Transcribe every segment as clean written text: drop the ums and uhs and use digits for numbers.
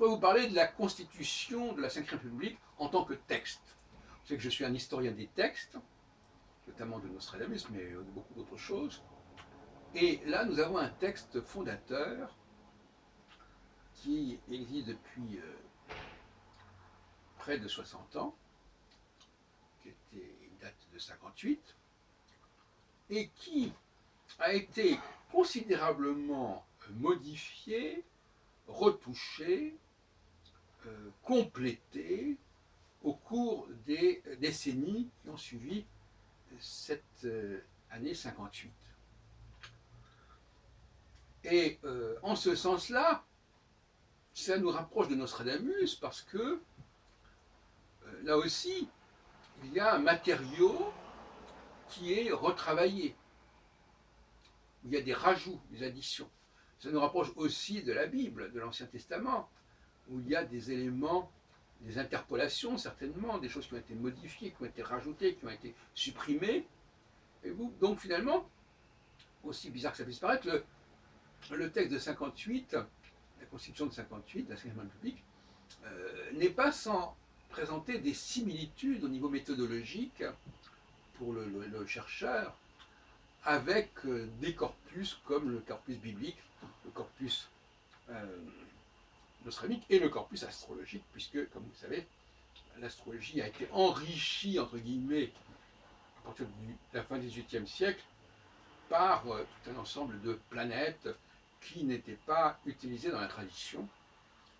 voudrais vous parler de la constitution de la Ve République en tant que texte. Vous savez que je suis un historien des textes, notamment de Nostradamus, mais de beaucoup d'autres choses. Et là, nous avons un texte fondateur qui existe depuis près de 60 ans, qui date de 58, et qui a été considérablement modifié, retouché, complété au cours des décennies qui ont suivi cette année 58. Et en ce sens-là, ça nous rapproche de Nostradamus parce que là aussi, il y a un matériau qui est retravaillé. Il y a des rajouts, des additions. Ça nous rapproche aussi de la Bible, de l'Ancien Testament, où il y a des éléments, des interpolations certainement, des choses qui ont été modifiées, qui ont été rajoutées, qui ont été supprimées. Et donc finalement, aussi bizarre que ça puisse paraître, le texte de 58, la Constitution de 58, de la Ve République, n'est pas sans présenter des similitudes au niveau méthodologique pour le chercheur avec des corpus comme le corpus biblique, le corpus nostramique et le corpus astrologique, puisque, comme vous le savez, l'astrologie a été enrichie, entre guillemets, à partir de la fin du XVIIIe siècle, par tout un ensemble de planètes qui n'étaient pas utilisées dans la tradition.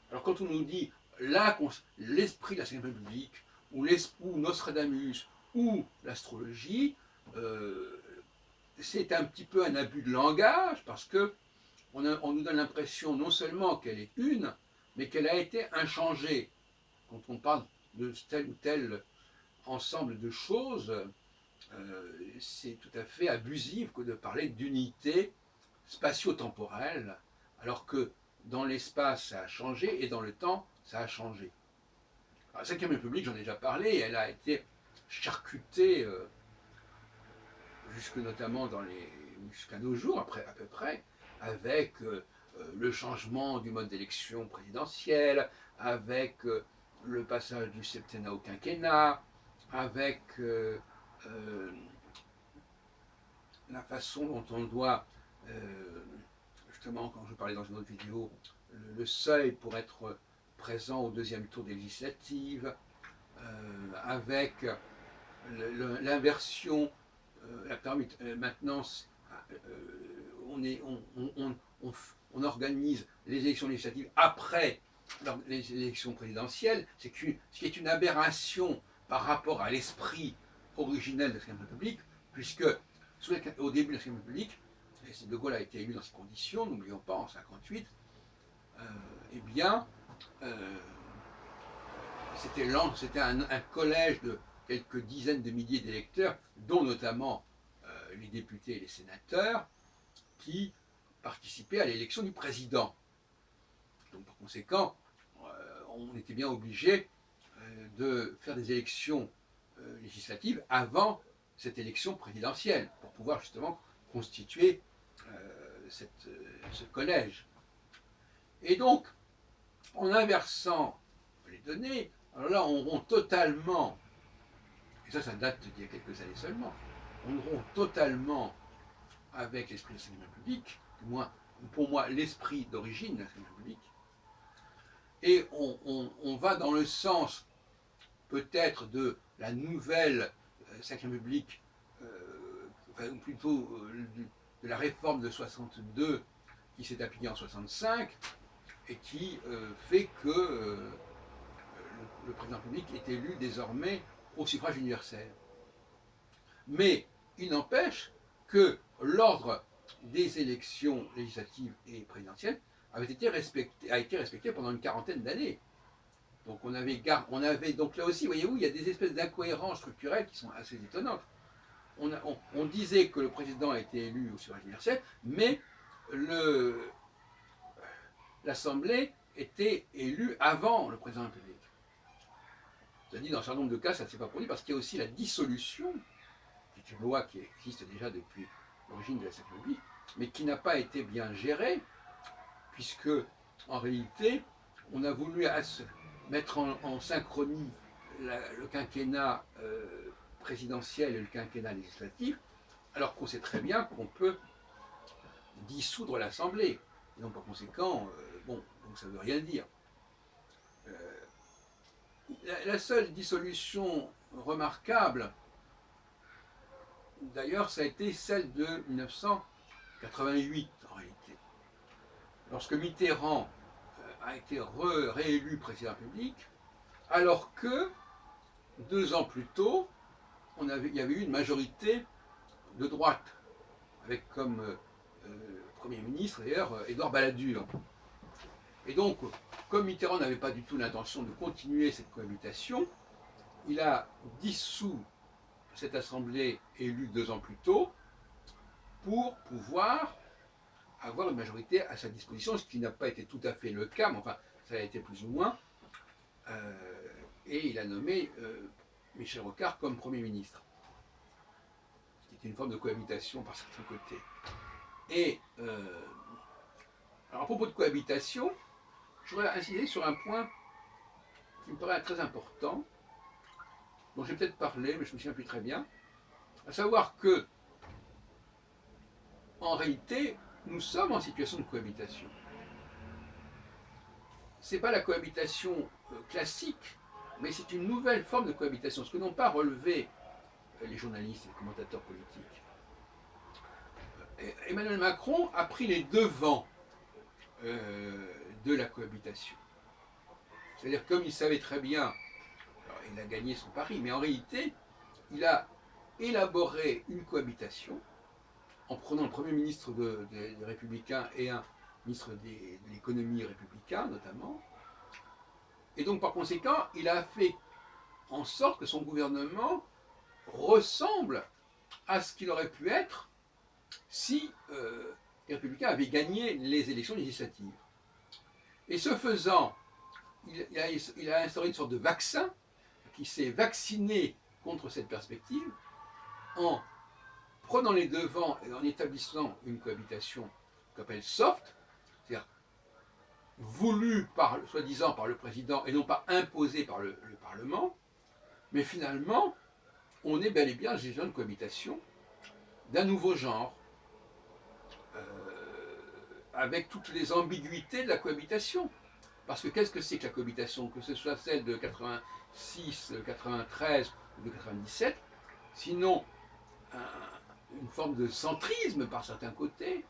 Alors quand on nous dit l'esprit de la Ve République, ou Nostradamus, ou l'astrologie, c'est un petit peu un abus de langage, parce que on nous donne l'impression non seulement qu'elle est une, mais qu'elle a été inchangée. Quand on parle de tel ou tel ensemble de choses, c'est tout à fait abusif que de parler d'unité spatio-temporelle, alors que dans l'espace ça a changé et dans le temps ça a changé. La Ve République, j'en ai déjà parlé, elle a été charcutée jusque notamment jusqu'à nos jours, après, à peu près, avec le changement du mode d'élection présidentielle, avec le passage du septennat au quinquennat, avec la façon dont on doit, justement, quand je parlais dans une autre vidéo, le seuil pour être présent au deuxième tour des législatives, avec l'inversion, maintenant, on organise les élections législatives après les élections présidentielles, ce qui est une aberration par rapport à l'esprit originel de la Ve République, puisque au début de la Ve République, De Gaulle a été élu dans ces conditions, n'oublions pas, en 58, eh bien, c'était un collège de quelques dizaines de milliers d'électeurs, dont notamment les députés et les sénateurs, qui participaient à l'élection du président. Donc par conséquent, on était bien obligé de faire des élections législatives avant cette élection présidentielle, pour pouvoir justement constituer ce collège. Et donc, en inversant les données, alors là, on rompt totalement, et ça date d'il y a quelques années seulement, on rompt totalement avec l'esprit de la Ve République, du moins pour moi l'esprit d'origine de la Ve République, et on va dans le sens peut-être de la nouvelle Ve République, ou plutôt de la réforme de 62 qui s'est appliquée en 65, et qui fait que le président public est élu désormais au suffrage universel. Mais il n'empêche que l'ordre des élections législatives et présidentielles a été respecté pendant une quarantaine d'années. Donc donc là aussi, voyez-vous, il y a des espèces d'incohérences structurelles qui sont assez étonnantes. On disait que le président a été élu au suffrage universel, mais l'Assemblée était élue avant le président de la République. C'est-à-dire, dans un certain nombre de cas, ça ne s'est pas produit parce qu'il y a aussi la dissolution, qui est une loi qui existe déjà depuis l'origine de la Ve République, mais qui n'a pas été bien gérée, puisque, en réalité, on a voulu mettre en synchronie le quinquennat présidentiel et le quinquennat législatif, alors qu'on sait très bien qu'on peut dissoudre l'Assemblée. Et donc, par conséquent, bon, donc ça ne veut rien dire. La seule dissolution remarquable, d'ailleurs, ça a été celle de 1988, en réalité. Lorsque Mitterrand a été réélu président de la République, alors que 2 ans plus tôt, il y avait eu une majorité de droite, avec comme Premier ministre d'ailleurs Édouard Balladur. Et donc, comme Mitterrand n'avait pas du tout l'intention de continuer cette cohabitation, il a dissous cette assemblée élue 2 ans plus tôt pour pouvoir avoir une majorité à sa disposition, ce qui n'a pas été tout à fait le cas, mais enfin, ça a été plus ou moins. Et il a nommé Michel Rocard comme Premier ministre, ce qui était une forme de cohabitation par certains côtés. Et alors à propos de cohabitation, je voudrais insister sur un point qui me paraît très important, dont j'ai peut-être parlé, mais je ne me souviens plus très bien, à savoir que, en réalité, nous sommes en situation de cohabitation. Ce n'est pas la cohabitation classique, mais c'est une nouvelle forme de cohabitation, ce que n'ont pas relevé les journalistes et les commentateurs politiques. Emmanuel Macron a pris les devants de la cohabitation. C'est-à-dire, comme il savait très bien, alors il a gagné son pari, mais en réalité, il a élaboré une cohabitation en prenant le Premier ministre des Républicains et un ministre de l'économie républicain, notamment. Et donc, par conséquent, il a fait en sorte que son gouvernement ressemble à ce qu'il aurait pu être si les Républicains avaient gagné les élections législatives. Et ce faisant, il a instauré une sorte de vaccin qui s'est vacciné contre cette perspective en prenant les devants et en établissant une cohabitation qu'on appelle soft, c'est-à-dire voulue soi-disant par le président et non pas imposée par le Parlement, mais finalement, on est bel et bien dans une cohabitation d'un nouveau genre, avec toutes les ambiguïtés de la cohabitation. Parce que qu'est-ce que c'est que la cohabitation, que ce soit celle de 86, 93 ou de 97, sinon une forme de centrisme par certains côtés,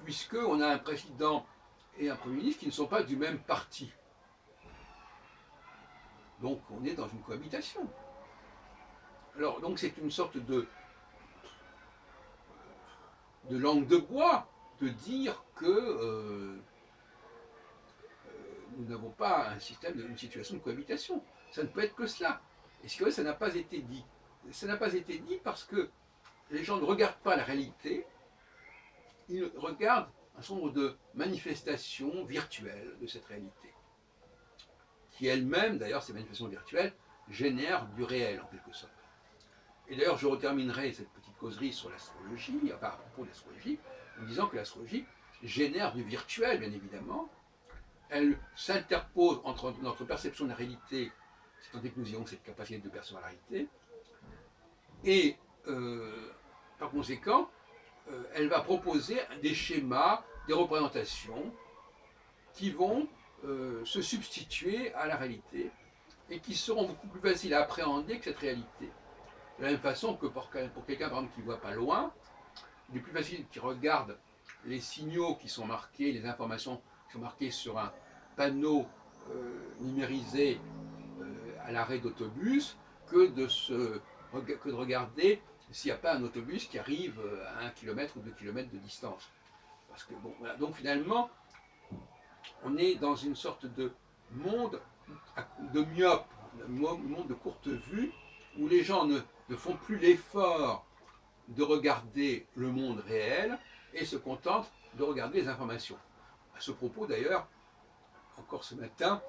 puisqu'on a un président et un Premier ministre qui ne sont pas du même parti. Donc on est dans une cohabitation. Alors donc c'est une sorte de langue de bois de dire que nous n'avons pas une situation de cohabitation. Ça ne peut être que cela. Et ce que ça n'a pas été dit. Ça n'a pas été dit parce que les gens ne regardent pas la réalité, ils regardent un certain nombre de manifestations virtuelles de cette réalité, qui elles-mêmes, d'ailleurs, ces manifestations virtuelles, génèrent du réel, en quelque sorte. Et d'ailleurs, je reterminerai cette petite causerie sur l'astrologie, enfin, à propos de l'astrologie, en disant que l'astrologie génère du virtuel, bien évidemment. Elle s'interpose entre notre perception de la réalité, c'est tant que nous ayons cette capacité de percevoir la réalité, et par conséquent, elle va proposer des schémas, des représentations qui vont se substituer à la réalité et qui seront beaucoup plus faciles à appréhender que cette réalité. De la même façon que pour quelqu'un par exemple qui ne voit pas loin, il est plus facile qu'il regarde les signaux qui sont marqués, les informations qui sont marquées sur un panneau numérisé à l'arrêt d'autobus que de regarder s'il n'y a pas un autobus qui arrive à 1 km ou 2 km de distance. Parce que bon, voilà. Donc finalement, on est dans une sorte de monde de myope, un monde de courte vue, où les gens ne font plus l'effort de regarder le monde réel et se contentent de regarder les informations. À ce propos d'ailleurs, encore ce matin,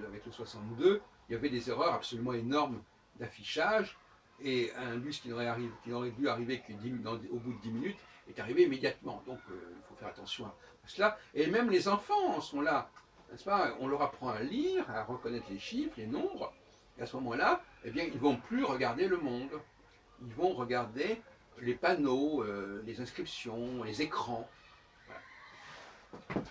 avec le 62, il y avait des erreurs absolument énormes d'affichage Et un bus qui n'aurait dû arriver au bout de 10 minutes est arrivé immédiatement. Donc il faut faire attention à cela. Et même les enfants sont là, n'est-ce pas? On leur apprend à lire, à reconnaître les chiffres, les nombres. Et à ce moment-là, eh bien, ils ne vont plus regarder le monde. Ils vont regarder les panneaux, les inscriptions, les écrans. Voilà.